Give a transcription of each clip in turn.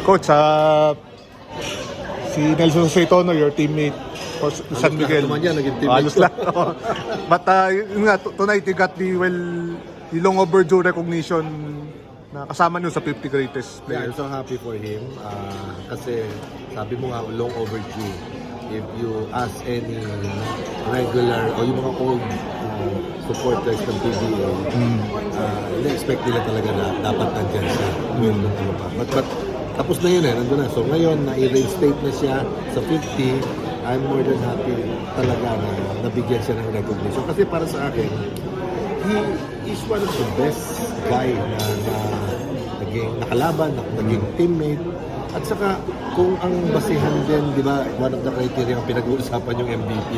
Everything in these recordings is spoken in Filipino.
Coach, si Nelson Saitono, your teammate for San Miguel. Lahat naman yan, naging teammate Halos lahat. But yun nga, tonight you got the long overdue recognition na kasama nyo sa 50 greatest Yeah, I'm players. so happy for him. Kasi sabi mo nga, long overdue. If you ask any regular o yung mga old supporters ng PBA, na-expect nila talaga na dapat nandyan siya. But tapos na yun nandun na. So ngayon, na-reinstate na siya sa 50. I'm more than happy talaga na nabigyan siya ng recognition. Kasi para sa akin, he is one of the best guy na naging nakalaban, naging teammate. At saka, kung ang basihan din, di ba, one of the criteria ang pinag-uusapan yung MVP,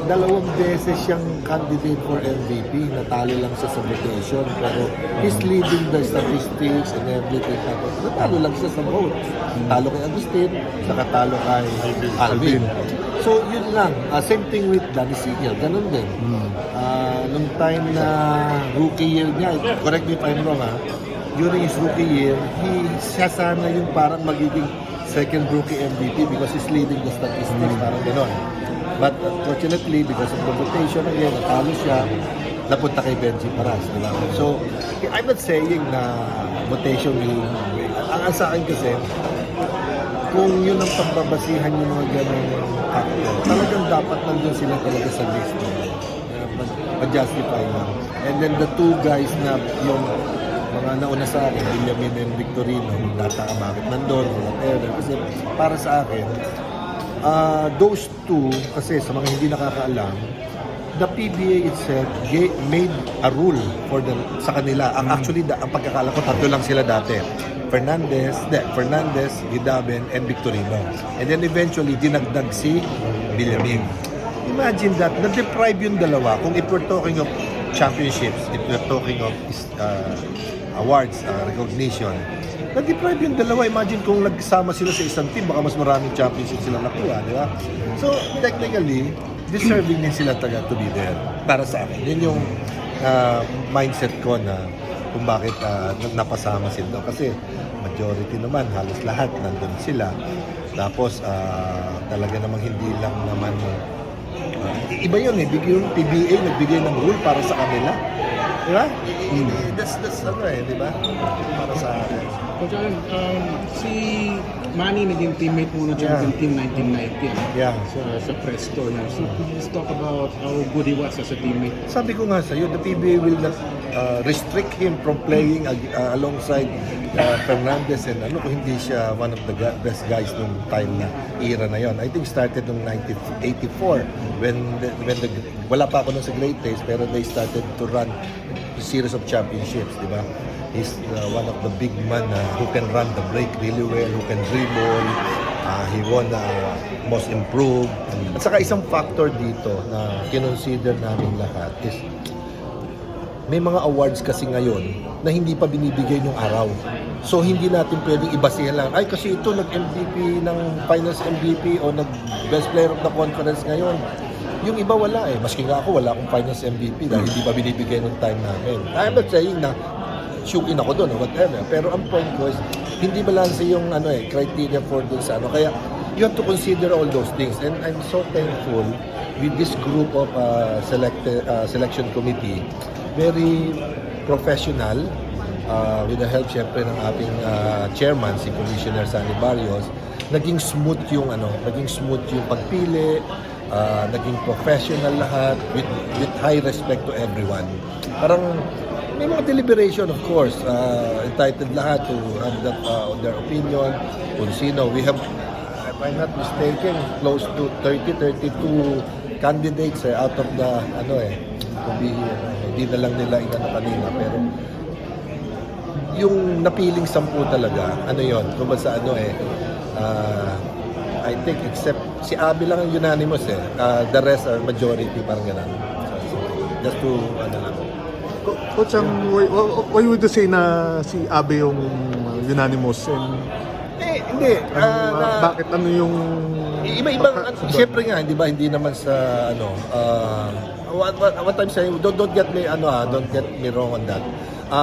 dalawang beses siyang candidate for MVP, natalo lang siya sa votation, pero he's leading the statistics and everything. Tapos, natalo lang siya sa votes. Talo kay Agustin, saka talo kay Alvin. So, yun lang. Same thing with Danny Sigel, ganun din. Nung time na rookie year niya, correct me if I'm wrong during his rookie year, siya sana yung parang magiging second rookie MVP because he's leading the statistics, parang gano'n. But unfortunately, because of the votation again, natalo siya, napunta kay Benji Paras. Diba? So, I'm not saying na votation will win. Ang sa akin kasi, kung yun ang pagbabasihan yung mga gano'ng factor, talagang dapat nandun sila talaga sa list. Mag-justify lang. And then the two guys na yung mga nauna sa akin, Villamin and Victorino, magtataka bakit nandun, whatever. Kasi para sa akin, those two, kasi sa mga hindi nakakaalam, the PBA itself made a rule for them sa kanila. Actually, ang pagkakala ko, tatlo lang sila dati. Fernandez, Gidaben, and Victorino. And then eventually, dinagdag si Villamin. Imagine that, na-deprive yung dalawa. Kung if we're talking of championships, if we're talking of awards, recognition, na-deprive yung dalawa. Imagine kung nagsama sila sa isang team, baka mas maraming championships sila nakuha, di ba? So, technically, deserving din sila talaga to be there. Para sa akin, yun yung mindset ko na kung bakit napasama sila. Kasi majority naman, halos lahat nandun sila. Tapos, talaga namang hindi lang naman iba yun yung PBA nagbigay ng rule para sa kanila. Di ba? That's di ba? Para sa akin. Coach Alan, si Manny naging teammate mo na champion team 1990 Yeah. sa Presto. So please talk about how good he was as a teammate. Sabi ko nga sa'yo, the PBA will not restrict him from playing alongside Fernandez and kung hindi siya one of the best guys nung time na era na yon. I think started nung 1984 when wala pa ako nung sa Great Days pero they started to run a series of championships, di ba? He's one of the big man who can run the break really well, who can dribble. He won most improved. At saka isang factor dito na kinonsider namin lahat is may mga awards kasi ngayon na hindi pa binibigay yung araw. So hindi natin pwedeng ibasihan lang, ay kasi ito nag-MVP ng Finals MVP o nag-Best Player of the Conference ngayon. Yung iba wala Maski nga ako, wala akong Finals MVP dahil hindi pa binibigay ng time namin. I'm not saying na shoot-in ako doon or whatever. Pero ang point ko is, hindi balance yung criteria for dun sa Kaya you have to consider all those things. And I'm so thankful with this group of selection committee. Very professional, with the help syempre ng ating chairman, si Commissioner Sunny Barrios. Naging smooth yung pagpili, naging professional lahat with high respect to everyone. Parang may mga deliberation, of course, entitled lahat to have that, their opinion kung sino. We have, if I'm not mistaken, close to 32 candidates out of the hindi na lang nila kanina, pero yung napiling 10 talaga, kung ba sa I think except si Abby lang ang unanimous the rest are majority, parang gano'n. So, just to Coach, why would you say na si Abe yung unanimous? And hindi. bakit yung Iba-ibang, siyempre nga, hindi naman sa what I'm saying, don't get me don't get me wrong on that.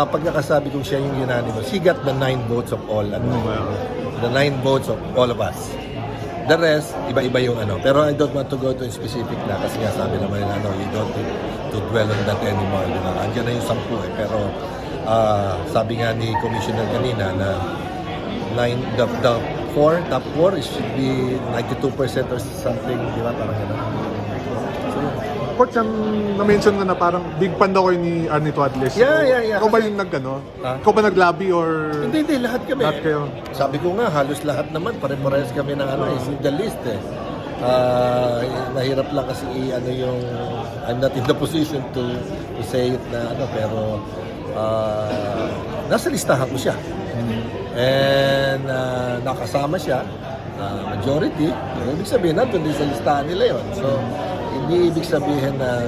pagkakasabi kong siya yung unanimous, he got the 9 votes of all, the 9 votes of all of us. The rest, iba-iba yung ano. Pero I don't want to go to specific na kasi nga sabi naman nila, you don't need to dwell on that anymore. Diba? Andiyan na yung 10 eh. Pero sabi nga ni Commissioner kanina na the top 4 should be 92% or something, di ba? Parang gano'n. Coach, ang na-mention ko na parang big fan daw kayo ni Arnie Tuadles. Yeah. Ikaw ba yung nag-ano? Ha? Ikaw ba nag-lobby or... Hindi, lahat kami. Lahat kayo? Sabi ko nga, halos lahat naman, pare-parehas kami ng ano, is in the list eh. Mahirap lang kasi yung, I'm not in the position to say it na ano, pero nasa listahan ko siya. And nakasama siya, majority, pero ibig sabihin natin, din sa listahan nila yon. So, hindi ibig sabihin na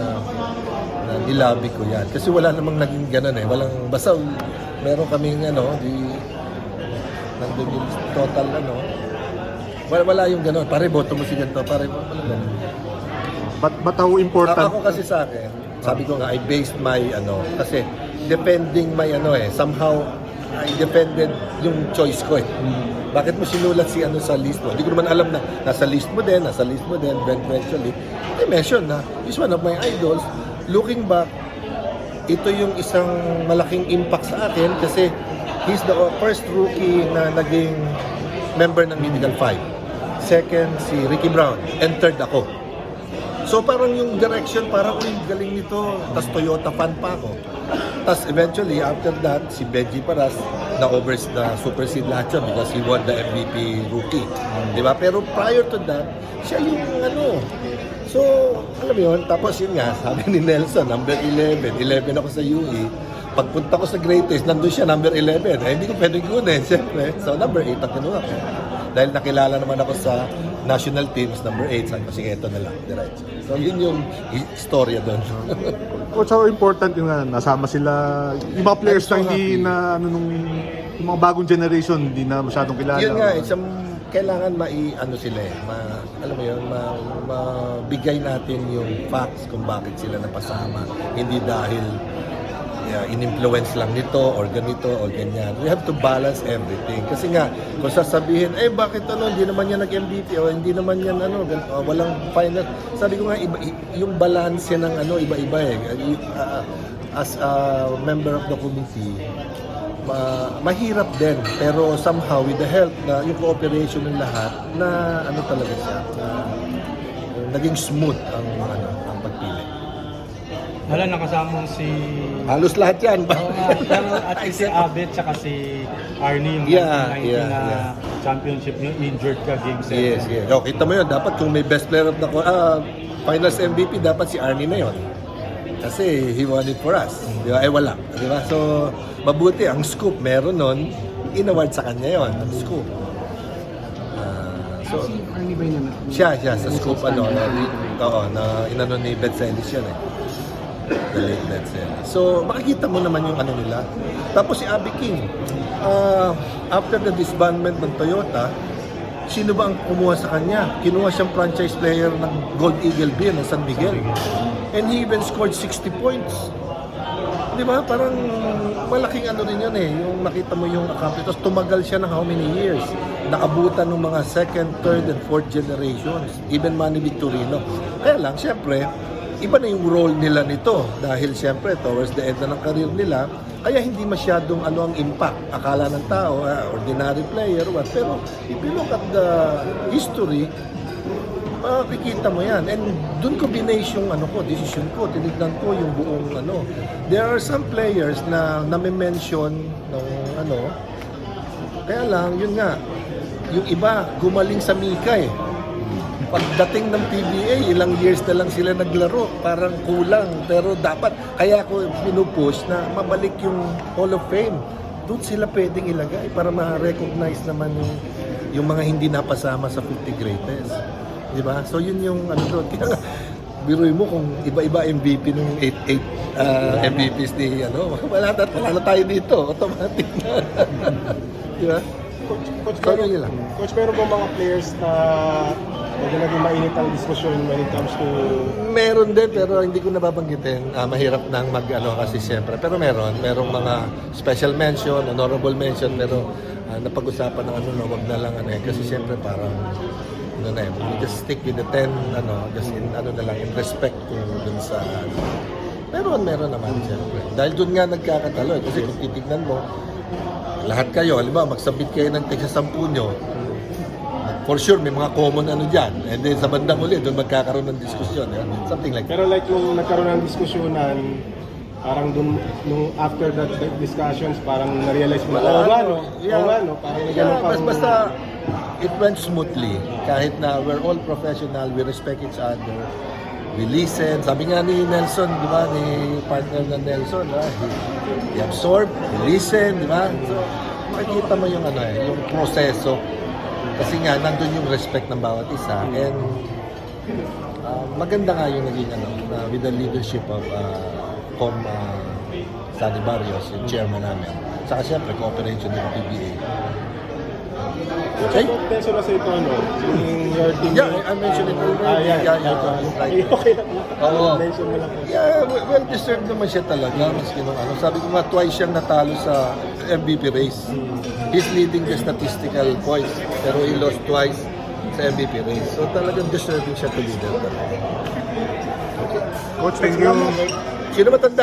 nilabi ko yan. Kasi wala namang naging ganun eh. Basta meron kaming nandun yung total wala yung ganun. Pare, boto mo si ganito. Pare, wala ganun. But how important? Ako kasi sa akin, sabi ko nga, I based my kasi depending my somehow, I defended yung choice ko eh. Bakit mo sinulat sa list mo? Hindi ko naman alam na nasa list mo din, eventually. I mentioned na he's one of my idols. Looking back, ito yung isang malaking impact sa akin kasi he's the first rookie na naging member ng Mythical 5. Second, si Ricky Brown. And third ako. So parang yung direction, parang galing nito. Tapos Toyota fan pa ako. Tapos eventually, after that, si Benji Paras na supersede lahat yun because he won the MVP rookie. Diba? Pero prior to that, siya yung So, alam mo yun, tapos yun nga, sabi ni Nelson, number 11 ako sa UE. Pagpunta ko sa greatest, nandun siya, number 11. Hindi ko pwedeng kunin, siyempre. So, number 8 ang kinuha ko. Dahil nakilala naman ako sa national teams, number 8. Sabi ko, sige, ito na lang, diretso. So, yun yung istorya doon. Coach, how important yung nasama sila, yung mga players na hindi na, yung mga bagong generation, hindi na masyadong kilala. Yun nga, kailangan sila alam mo yun, mabigay natin yung facts kung bakit sila napasama. Hindi dahil in-influence lang nito or ganito or ganyan. We have to balance everything. Kasi nga, kung sasabihin, bakit hindi naman yan nag-MVP o hindi naman yan walang final. Sabi ko nga, yung balance ng iba-iba eh. As a member of the committee, mahirap din, pero somehow with the help na yung cooperation ng lahat na talaga siya naging smooth ang pagpili. Wala nakasama si Halos lahat yan. pero at si Abet tsaka si Arnie yung 1990 na championship nyo, injured ka game 7. Yes. Kita mo yun, dapat kung may best player of the finals MVP, dapat si Arnie na yun. Kasi he won it for us. Di ba? Wala. Di ba? So, mabuti. Ang scoop, meron nun. In-award sa kanya yun. Ang scoop. So, Si Arnie ba yun? siya. Sa scoop, inano ni Betselis yun eh. The late Betselis. So, makikita mo naman yung nila. Tapos si Abby King. After the disbandment ng Toyota, sino ba ang kumuha sa kanya? Kinuha siyang franchise player ng Gold Eagle Beer ng San Miguel. And he even scored 60 points. Di ba? Parang malaking rin yun eh. Yung makita mo yung accomplishment. Tapos tumagal siya ng how many years? Nakabutan ng mga second, third, and fourth generations. Even Manny Victorino. Kaya lang, syempre, iba na yung role nila nito. Dahil syempre, towards the end na ng career nila, kaya hindi masyadong ang impact. Akala ng tao, ordinary player, what. Pero if you look at the history, makikita mo yan. And dun ko binase yung decision ko. Tinignan ko yung buong There are some players na nami-mention ng kaya lang, yun nga, yung iba gumaling sa Mika eh. Pagdating ng PBA, ilang years na lang sila naglaro. Parang kulang. Pero dapat, kaya ko pinupush na mabalik yung Hall of Fame. Doon sila pwedeng ilagay para ma-recognize naman yung mga hindi napasama sa 50 greatest. Diba? So yun yung doon. Kaya biruin mo kung iba-iba MVP ng 8 MVPs ni wala na tayo dito. Automatic na. Diba? Coach, So, yun lang. Coach, meron bang mga players na medyo naging mainit ang diskusyon when it comes to... Meron din pero hindi ko nababanggitin. Mahirap nang kasi siyempre. Pero merong mga special mention, honorable mention pero napag-usapan ng wag na lang kasi siyempre parang we just stick with the 10 just in na lang in respect to dun sa meron naman siyempre. Dahil dun nga nagkakatalo kasi kung titignan mo lahat kayo, halimbawa magsabit kayo ng tigsa 10 nyo, for sure may mga common dyan. And then sa bandang uli, doon magkakaroon ng diskusyon. Something like that. Pero like nung nagkaroon ng diskusyonan, parang dun, nung after that discussions, parang na-realize mo, parang may ganun pang... Basta it went smoothly. Kahit na we're all professional, we respect each other, we listen. Sabi nga ni Nelson, di ba, ni partner na Nelson, he absorb, he listen, di ba? So, makikita mo yung yung proseso. Kasi nga, nandun yung respect ng bawat isa. And maganda nga yung naging with the leadership of Sunny Barrios, yung chairman namin. Saka siyempre, cooperation ng PBA. Okay? Tenso na sa ito, yung your team... Yeah, I mentioned it already. Okay lang. Oo. Mention mo lang. Yeah, well-deserved naman siya talaga. Maski nung sabi ko nga, twice siyang natalo sa MVP race. He's leading the statistical points, pero he lost twice sa MVP race. So talagang deserving siya to lead. Coach, thank you. Sino matanda?